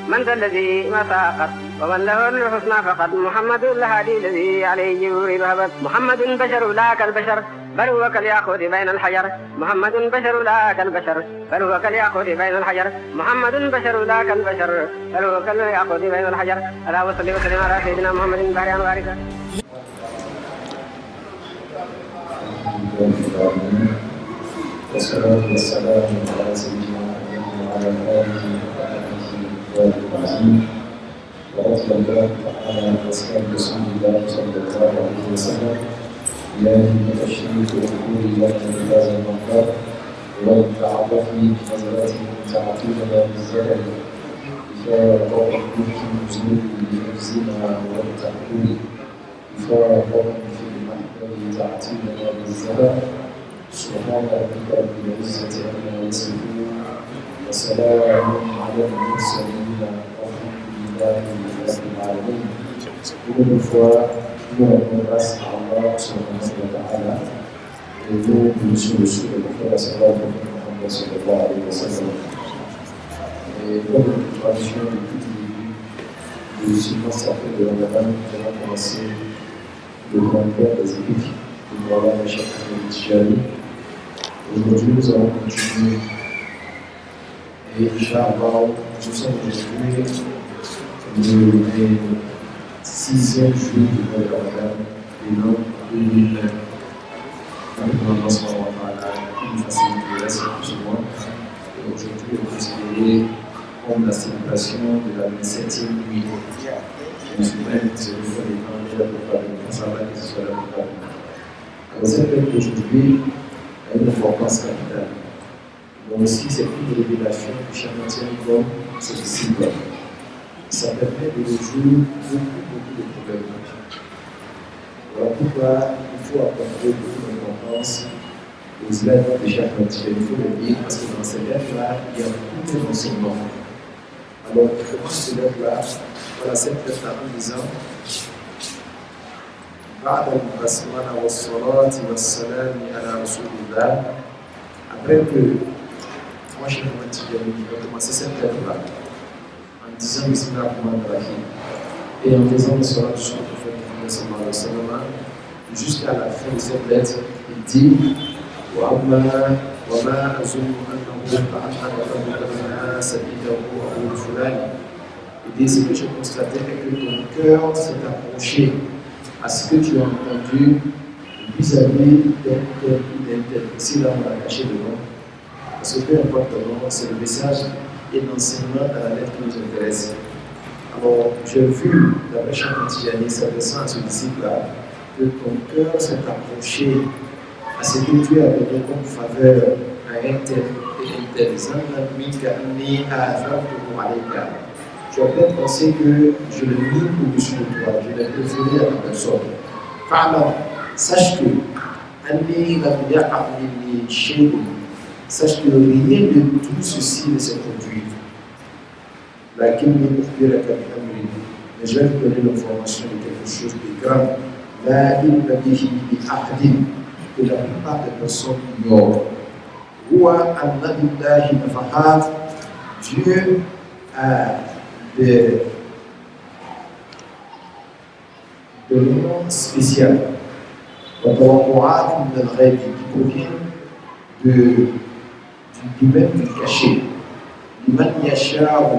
من ذا الذي ما ساقط ومن له الحسنى فقط محمد الهادي الذي عليه جبريل هبط محمد بشر لا كالبشر بل هو كالياقوت بين الحجر محمد بشر لا كالبشر بل هو كالياقوت بين الحجر محمد بشر لا كالبشر بل هو كالياقوت بين الحجر اللهم صل وسلم على سيدنا محمد بارك وبارك. والصلاة والسلام على سيدنا محمد وعلى آله وصحبه أجمعين. ورضي الله تعالى عن أصحاب رسول الله صلى الله عليه وسلم. يا أيها الشريك وقول الله من هذا المقام ولتعرفني بنظرته تعطينا بالزهر إفاء الملك المزمر بحفظنا والتعقول إفاء في المحكمة تعطينا بالزهر. سبحان ربك رب العزة عما يصفون وسلام على المرسلين والحمد لله رب العالمين. Une fois, nous rendons grâce à Allah subhanahu wa ta'ala et nous nous sommes le prophète sallallahu alayhi wa sallam. Et comme une tradition depuis le début du silence sacré de Ramadan, nous allons commencer le grand-père des épiques de Mawlana Cheikh Ahmed Tijani. Aujourd'hui, nous allons continuer et Inch'Allah, nous sommes aujourd'hui le 6e jour du mois de Ramadan et l'an 2020. Avec Allah subhanahu wa ta'ala, une facilité reste pour ce mois. Et aujourd'hui, on va considérer comme la célébration de la 27e nuit. Je me souviens que c'est le fois des grands-pères de Paris, ça va que ce soit la plupart. Alors, cette fête d'aujourd'hui a une importance capitale. Donc, aussi, c'est une révélation que chacun tient comme ses disciples. Ça permet de résoudre beaucoup de problèmes. Voilà pourquoi il faut accorder beaucoup d'importance aux élèves de chaque matière. Il faut le dire parce que dans ces élèves-là, il y a beaucoup d'enseignements. Alors, comment ces élèves-là, voilà cette fête-là en disant بعد البسملة والصلاة والسلام على رسول الله. Après que moi je vais commencer cette fête-là en disant Bismillah ar-Rahman ar-Rahim et en faisant le salat sur le prophète Muhammad sallallahu alayhi wa sallam, jusqu'à la fin de cette lettre, il dit وما أظن أنه يفعل ربك بنا سبيله أو فلان. Il dit ce que j'ai constaté est que ton cœur s'est approché à ce que tu as entendu vis-à-vis d'un tel ou d'un tel. Ici, là, on a caché le nom. Parce que peu importe le nom, c'est le message et l'enseignement à la lettre qui nous intéresse. Alors, j'ai vu, d'après Cheikh Ahmed Tijani, s'adressant à ce disciple-là, que ton cœur s'est approché à ce que tu as donné comme faveur à un tel et un tel. Tu as peut-être pensé que je le mis au-dessus de toi, je l'ai préféré à la personne. Alors, sache que sache que rien de tout ceci ne s'est produit. Mais je vais vous donner l'information de quelque chose de grave. Que la plupart des personnes ignorent. Dieu a des noms spéciaux qui proviennent du domaine du cachet. Liman yasha'u,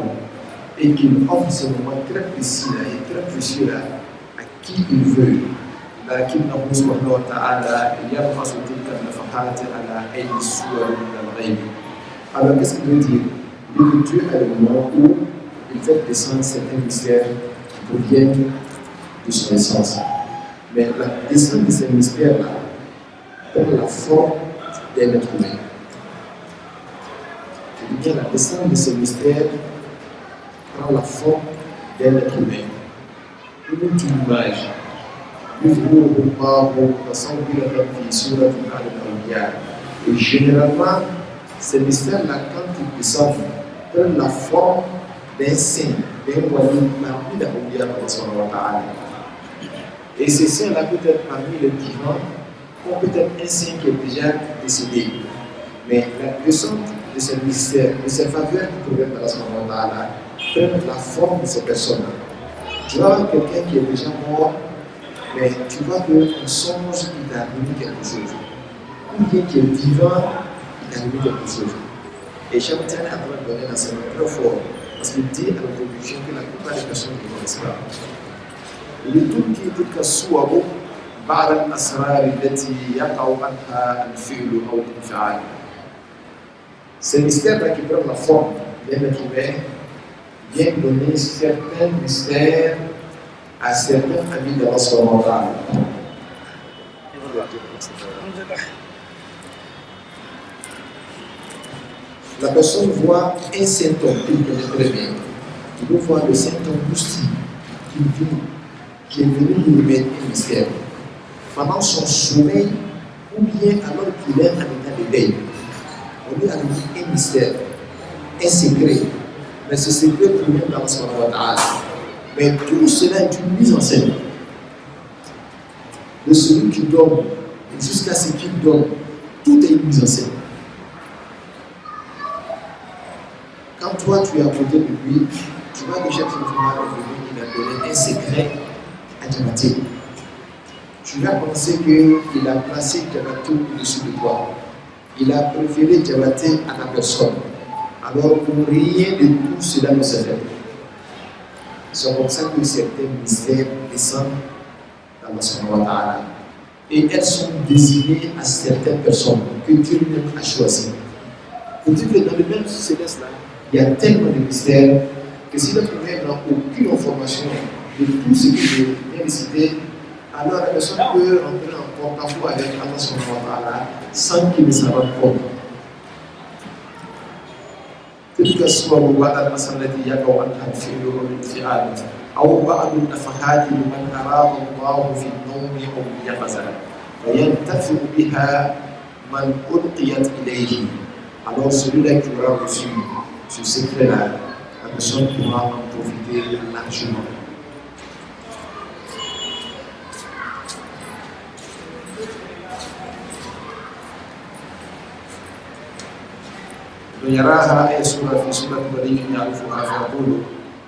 et qu'il offre ce moment très précis là, et très précieux là, à qui il veut. لكنه سبحانه وتعالى يبحث تلك النفحات على أي صور من الغيب. Alors qu'est-ce qu'il veut dire? Il veut que Dieu a le moment où il fait descendre certains mystères qui proviennent de son essence. Mais la descente de ces mystères-là prend la forme d'un être humain. C'est-à-dire la descente de ces mystères prend la forme d'un être humain. Une image. Et généralement, ces mystères-là, quand ils descendent, prennent la forme d'un saint, d'un wali parmi les awliya d'Allah. Et ces saints-là peut être parmi les vivants, ou peut-être un saint qui est déjà décédé. Mais la descente de ces mystères, de ces faveurs qui proviennent d'Allah, prennent la forme de ces personnes-là. Tu vas avoir quelqu'un qui est déjà mort, mais tu vois qu'en songe, il t'a arrivé quelque chose. Ou bien qui est vivant, il t'a arrivé quelque chose. Et Cheikh Tidiane est en train de donner un enseignement très fort, parce qu'il dit à la conclusion que la plupart des personnes ne connaissent pas. Il dit tout qui est que soit بعد الأسرار التي يقع عنها الفعل أو الانفعال. Ces mystères-là qui prennent la forme d'un être humain viennent donner certains mystères à certains amis de la Sorbonne. La personne voit un symptôme qu'il connaît très bien. Il peut voir le symptôme aussi qu'il vit, qui est venu lui mettre un mystère. Pendant son sommeil, ou bien alors qu'il est en état de veille, on lui a dit un mystère, un secret. Mais ce secret provient dans Allah. Mais tout cela est une mise en scène de celui qui dort jusqu'à ce qu'il dort. Tout est une mise en scène. Quand toi tu es à côté de lui, tu vois que chaque fois qu'il a donné un secret à Diabaté. Tu vas penser qu'il a placé Diabaté au-dessus de toi. Il a préféré Diabaté à la personne. Alors pour rien de tout cela ne se fait. C'est comme ça que certains mystères descendent dans la Subhanahu wa ta'ala. Et elles sont désignées à certaines personnes que Dieu lui-même a choisies. Pour dire que dans le même céleste là, il y a tellement de mystères que si l'être humain n'a aucune information de tout ce que je viens de citer, alors la personne peut entrer en porte-à-faux avec Allah subhanahu wa ta'ala sans qu'il ne s'en rende compte. تلك الصور وبعض المسألة التي يقع عنها الفعل والانفعال أو بعض النفحات لمن أراد الله في النوم أو اليقظة فينتفع بها من ألقيت إليه. Alors celui-là qui aura reçu ce secret-là, la personne pourra en profiter largement.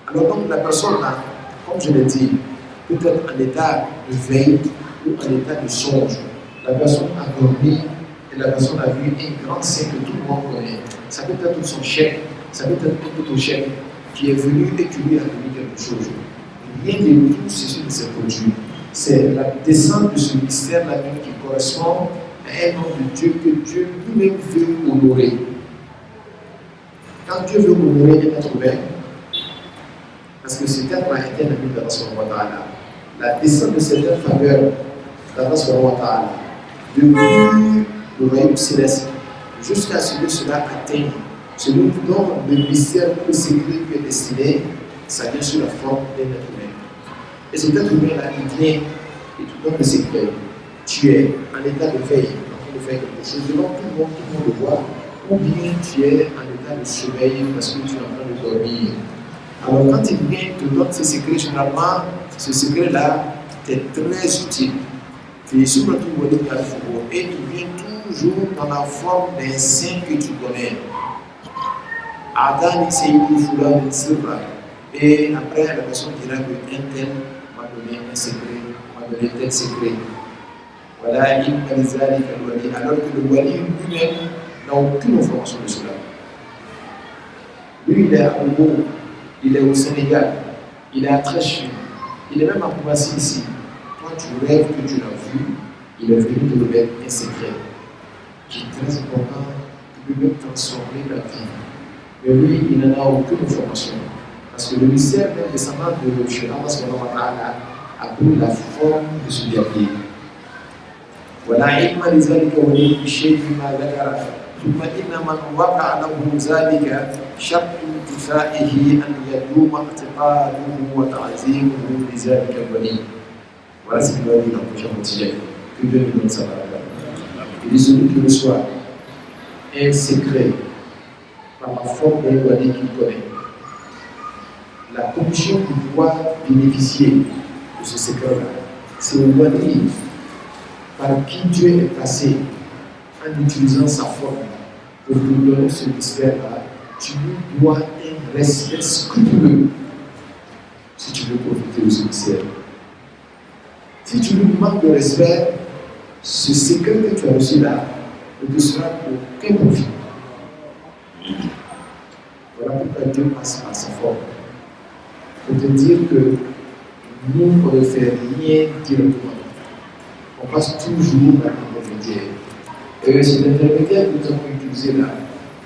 Alors donc la personne là, comme je l'ai dit, peut être en état de veille ou en état de songe. La personne a dormi et la personne a vu un grand saint que tout le monde connaît. Ça peut être son chef, ça peut être un autre chef qui est venu et qui lui a donné quelque chose. Rien de tout ceci ne s'est produit. C'est la descente de ce mystère-là qui correspond à un nom de Dieu que Dieu lui-même veut honorer. Quand Dieu veut honorer un être humain, parce que cet être a été un ami d'Allah subhanahu wa ta'ala, la descente de cette faveur d'Allah subhanahu wa ta'ala, depuis le royaume céleste, jusqu'à ce que cela atteigne celui dont le mystère ou le secret qui est destiné, ça vient sous la forme d'un être humain. Et cet être humain-là, il vient et tout donne le secret. Tu es en état de veille, en train de faire quelque chose, devant tout le monde le voit, ou bien tu es en état de sommeil parce que tu es en train de dormir. Alors quand il vient te donne ce secret, généralement, ce secret-là est très utile. Et surtout, et il vient toujours dans la forme d'un saint que tu connais. Adam, c'est une foulard de sirra. Et après, la personne dira que un tel m'a donné un secret, m'a donné tel secret. Voilà, il m'a dit alors que le wali lui-même n'a aucune information de cela. Lui, il est à Congo, il est au Sénégal, il est à Trèche, il est même à Koumassi ici. Toi, tu rêves que tu l'as vu, il est venu te donner un secret qui est très important, qui peut même transformer la vie. Mais lui, il n'en a aucune information. Parce que le mystère, même descendant de chez Allah, a pris la forme de ce dernier. ولا علم لذلك ولي بشيء ما ذكر ثم إن من وقع له ذلك شرط انتفائه أن يدوم اعتقاده وتعظيمه لذلك الولي. Voilà ce qu'il va dire dans le prochain quotidien. Que Dieu nous donne sa parole. Il dit celui qui reçoit un secret par la forme d'un wali qu'il connaît. La condition pour pouvoir bénéficier de ce secret-là, c'est le wali par qui Dieu est passé en utilisant sa forme pour nous donner ce mystère-là. Tu lui dois un respect scrupuleux si tu veux profiter de ce mystère. Si tu lui manques de respect, ce secret que tu as reçu là ne te sera pour aucun profit. Voilà pourquoi Dieu passe par sa forme. Pour te dire que nous, on ne fait rien directement. On passe toujours par l'intermédiaire. Et cet intermédiaire que nous avons utilisé là,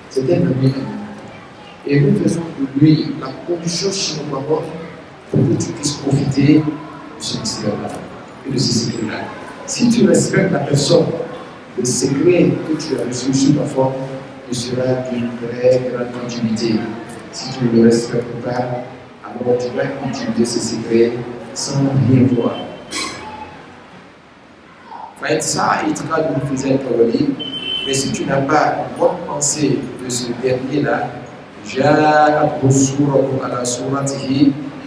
c'est un ami à nous. Et nous faisons de lui la condition sine qua non pour que tu puisses profiter de ce mystère-là et de ce secret-là. Si tu respectes la personne, le secret que tu as reçu sous ta forme te sera d'une très grande utilité. Si tu ne le respectes pas, alors tu vas utiliser ce secret sans rien voir. Ça, il sera d'une faisait travailler, mais si tu n'as pas une bonne pensée de ce dernier-là,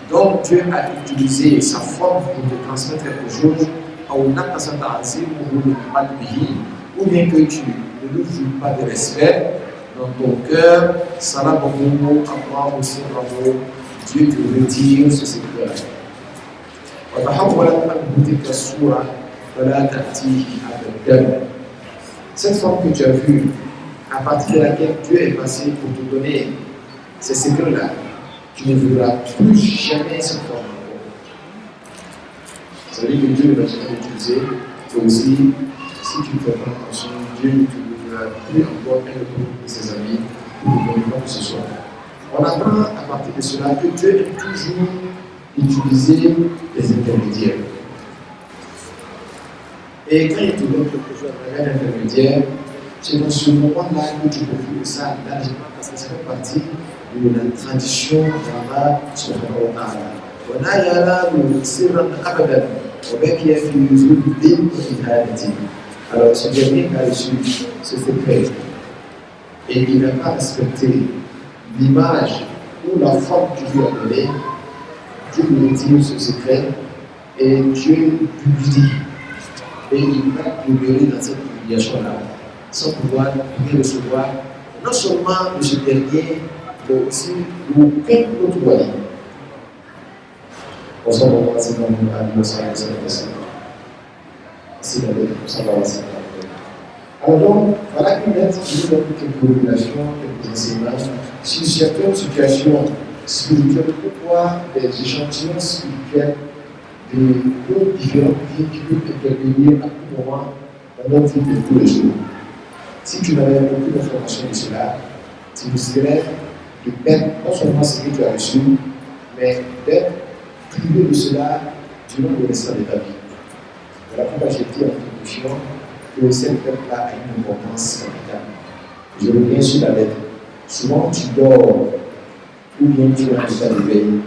donc Dieu a utilisé sa forme pour te transmettre quelque chose, ou bien que tu ne lui joues pas de respect dans ton cœur, ça va beaucoup avoir aussi bravo. Dieu te retire ce secret. Cette forme que tu as vue, à partir de laquelle Dieu est passé pour te donner ces secrets-là, tu ne verras plus jamais cette forme. Ça veut dire que Dieu ne va jamais l'utiliser. Et aussi, si tu ne fais pas attention, Dieu ne te donnera plus encore un de ses amis pour te donner quoi que ce soit. On apprend à partir de cela que Dieu aime toujours utiliser les intermédiaires. Et quand il te donne quelque chose à travers l'intermédiaire, c'est dans ce moment-là que tu profites de ça largement parce que ça fait partie de la tradition d'Allah subhanahu wa ta'ala. وَلَا يَنَالُ سِرًّا أَبَدًا وَبَكِيَ فِي نُزُولِ بِالْإِهَانَةِ. Alors ce dernier a reçu ce secret et il n'a pas respecté l'image ou la forme que Dieu a donnée. Dieu lui retire ce secret et Dieu publie. Et il va demeurer dans cette humiliation-là, sans pouvoir rien recevoir, non seulement de ce dernier, mais aussi d'aucun autre wali. On s'en va passer dans le hadith, c'est alors donc, voilà une lettre qui nous donne quelques populations, quelques enseignements sur certaines situations spirituelles, pourquoi des échantillons spirituels de deux différentes vies qui peuvent intervenir à tout moment dans notre vie de tous les jours. Si tu n'avais aucune information de cela, tu risquerais de perdre non seulement ce que tu as reçu, mais d'être privé de cela durant le restant de ta vie. Voilà pourquoi j'ai dit en introduction que cette lettre-là a une importance capitale. Je reviens sur la lettre. Souvent tu dors ou bien tu es en état de veille.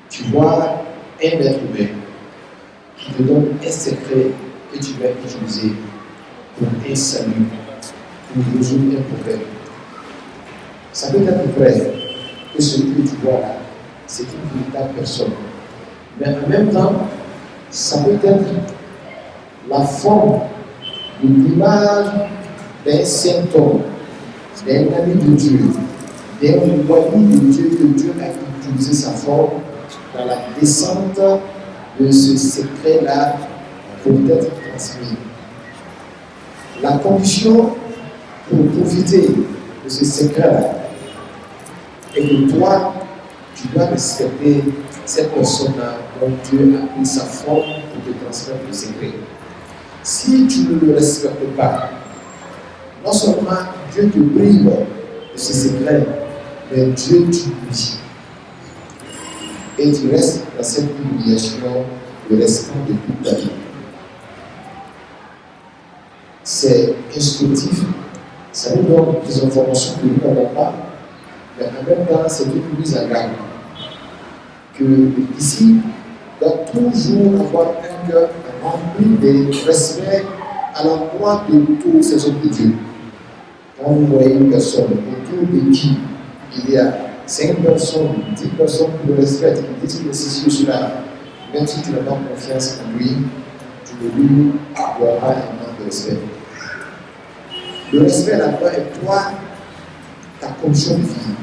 Tu vois un être humain qui te donne un secret que tu vas utiliser pour un salut, pour résoudre un problème. Ça peut être vrai que ce que tu vois là, c'est une véritable personne. Mais en même temps, ça peut être la forme de l'image d'un saint homme, d'un ami de Dieu, d'un wali de Dieu que Dieu a utilisé sa forme dans la descente de ce secret-là pour être transmis. La condition pour profiter de ce secret-là est que toi, tu dois respecter cette personne-là dont Dieu a pris sa forme pour te transmettre le secret. Si tu ne le respectes pas, non seulement Dieu te prive de ce secret, mais Dieu t'humilie. Et tu restes dans cette humiliation le restant de toute ta vie. C'est instructif, ça nous donne des informations que nous n'avons pas, mais en même temps, c'est une mise en garde. Que ici, doit toujours avoir un cœur rempli de respect à l'endroit de tous ces hommes de Dieu. Quand vous voyez une personne autour de qui il y a 5 personnes, 10 personnes qui le respectent, qui disent que ceci ou cela, même si tu n'as pas confiance en lui, tu ne lui dois pas un manque de respect. Le respect là-bas est toi, ta condition de vie.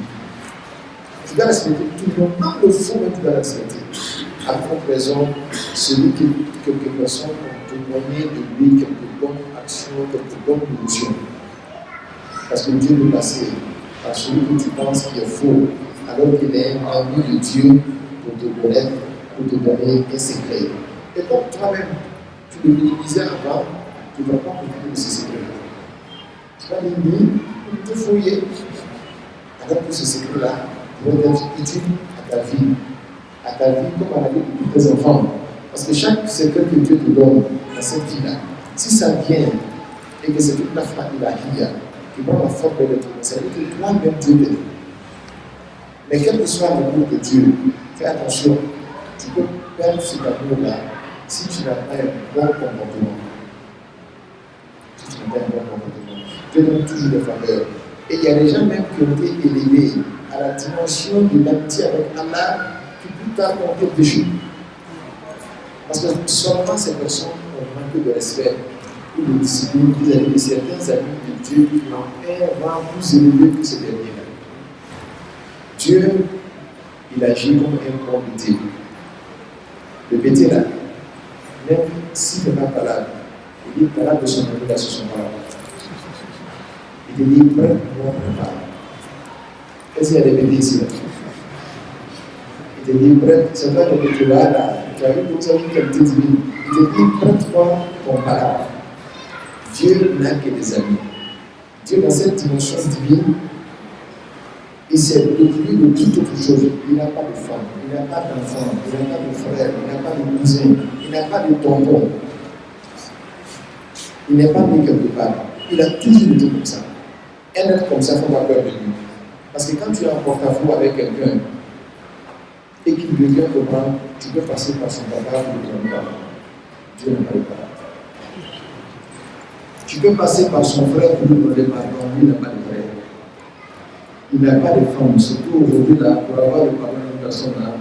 Tu dois respecter tout le monde, même le faux, mais tu dois respecter. À propre raison, celui qui quelques personnes ont témoigné de lui quelques bonnes actions, quelques bonnes émotions. Parce que Dieu peut passer par celui que tu penses qui est faux, alors qu'il est un ami de Dieu pour te connaître, pour te donner un secret. Et comme toi-même, tu le minimisais avant, tu ne vas pas profiter de ce secret-là. Tu vas l'aimer, te fouiller. Alors que ce secret-là pourrait être utile à ta vie comme à la vie de tes enfants. Parce que chaque secret que Dieu te donne dans cette vie-là, si ça vient et que c'est toute la famille qui prend la forme de l'être, ça veut dire que toi-même Dieu t'aide. Mais quel que soit l'amour de Dieu, fais attention, tu peux perdre cet amour-là si tu n'as pas un bon comportement. Si tu n'as pas un bon comportement, Dieu donne toujours des faveurs. Et il y a des gens même qui ont été élevés à la dimension de l'amitié avec Allah qui plus tard ont été péchés. Parce que seulement ces personnes ont manqué de respect ou de discipline vis-à-vis de certains amis de Dieu qui ont un rang plus élevé que ces derniers-là. Dieu, il agit comme un bon bété. Le bété là, même s'il n'est pas valable, il est valable de son ami là sur son parole. Il te dit, prête-moi mon parole. Qu'est-ce qu'il y a des bétés ici là? Il te dit, prête, c'est toi que tu vas là, tu as vu que vous avez une qualité divine. Il te dit, prête-moi ton parole. Dieu n'a que des amis. Dieu, dans cette dimension divine, il s'est occupé de toute autre chose. Il n'a pas de femme, il n'a pas d'enfant, il n'a pas de frère, il n'a pas de cousin, il n'a pas de tonton. Il n'est pas né quelque part. Il a toujours été comme ça. Un être comme ça, il faut avoir peur de lui. Parce que quand tu es en porte-à-faux avec quelqu'un et qu'il devient comment, tu peux passer par son papa ou ton papa. Dieu n'a pas de papa. Tu peux passer par son frère pour lui demander pardon, lui n'a pas de frère. Il n'a pas de femme, surtout aujourd'hui là, pour avoir le pardon d'une personne là,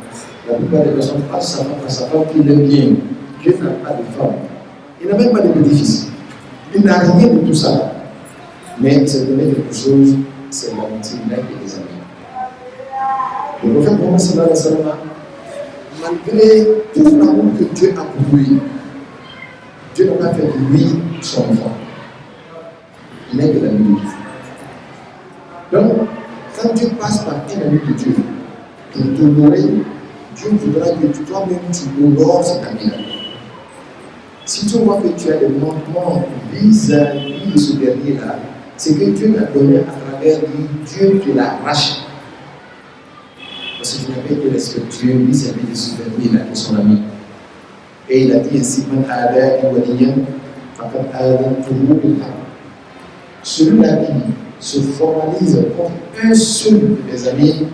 la plupart des personnes passent par sa femme qui l'aime bien. Dieu n'a pas de femme. Il n'a même pas de petit-fils. Il n'a rien de tout ça. Mais c'est donné quelque chose, c'est l'amitié, il n'a que des amis. Le prophète Mohammed sallallahu alayhi wa sallam, malgré tout l'amour que Dieu a pour lui, Dieu n'a pas fait de lui son enfant. Il n'est que l'ami de Dieu. Donc, quand Dieu passe par un ami de Dieu pour t'honorer, Dieu voudra que toi-même tu honores cet ami-là. Si tu vois que tu as des manquements vis-à-vis de ce dernier-là, c'est que Dieu l'a donné à travers lui, Dieu te l'arrache. Parce que tu n'as pas été respectueux vis-à-vis de ce dernier-là, de son ami. Et il a dit ainsi, celui-là qui se formalise contre un seul de mes amis,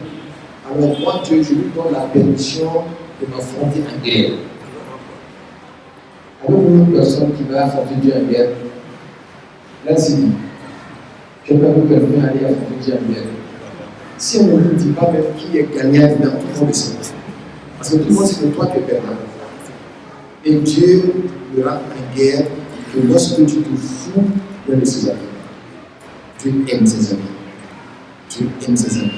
alors moi Dieu, je lui donne la permission de m'affronter en guerre. Alors une personne qui va affronter Dieu en guerre, là c'est dit, je ne peux pas permettre d'aller affronter Dieu en guerre. Si on ne dit pas même qui est gagnant dans tout le monde, parce que tout le monde c'est que toi tu es perdant. Et Dieu ira en guerre que lorsque tu te fous d'un de ses amis. Dieu aime ses amis. Dieu aime ses amis.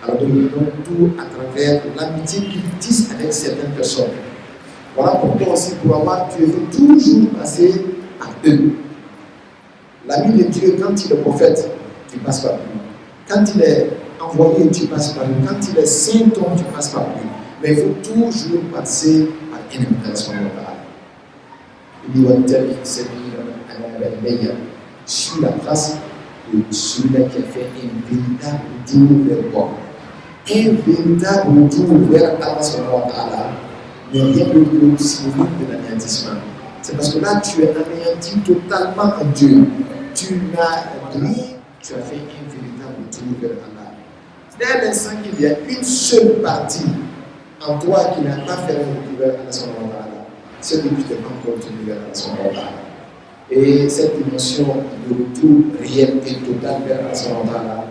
Alors nous donnons tout à travers l'amitié qu'il tisse avec certaines personnes. Voilà pourquoi aussi pour avoir, tu veux toujours passer à eux. L'ami de Dieu, quand il est prophète, tu passes par lui. Quand il est envoyé, tu passes par lui. Quand il est saint homme, tu passes par lui. Mais il faut toujours passer par un ami de son regard. Il dit, sur la trace de celui-là qui a fait un véritable retour vers moi. Un véritable retour vers Allah, mais rien d'autre que synonyme de l'anéantissement. C'est parce que là, tu es anéanti totalement en Dieu. Tu n'as rien, tu as fait un véritable retour vers Allah. Dès l'instant qu'il y a une seule partie en toi qui n'a pas fait un retour vers Allah, c'est que tu t'es pas encore tenu vers Allah. Et cette dimension de retour réel et total vers Allah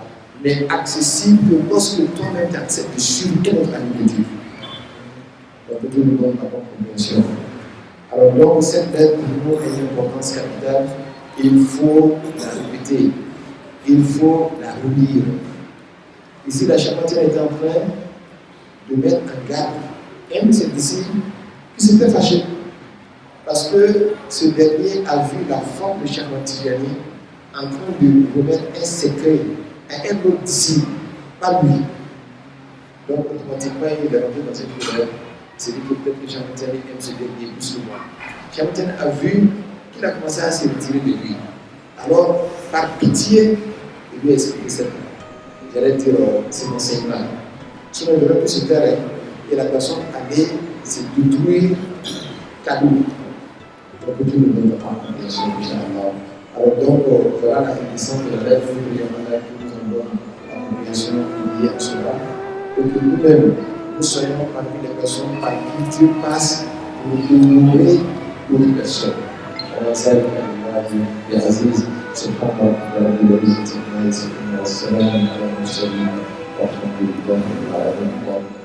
n'est accessible que lorsque toi-même tu acceptes de suivre un autre ami de Dieu. Donc Dieu nous donne la bonne compréhension. Alors donc cette lettre pour nous a une importance capitale. Il faut la répéter, il faut la relire. Ici, la Charpentière était en train de mettre en garde un de ses disciples qui s'était fâché parce que ce dernier a vu la forme de Charpentier en train de remettre un secret à un autre disciple, pas lui. Donc, automatiquement, il est rentré dans cette colère. C'est dit que peut-être que Charpentier aime ce dernier plus que moi. Charpentier a vu qu'il a commencé à se retirer de lui. Alors, par pitié, il lui a expliqué cette chose. J'allais dire, c'est mon enseignement. Sinon, il aurait pu se taire et la personne allait se détruire cadeau. Donc, Dieu nous donne la compréhension, Inch'Allah. Alors, donc, voilà la connaissance de la lettre de Yamala qui nous en donne la compréhension liée à cela. Et que nous-mêmes, nous soyons parmi les personnes par qui Dieu passe pour honorer d'autres personnes. Alors, ça, il y a Aziz. سبحان الله رب العزة عما يصفون والسلام على المرسلين والحمد لله رب العالمين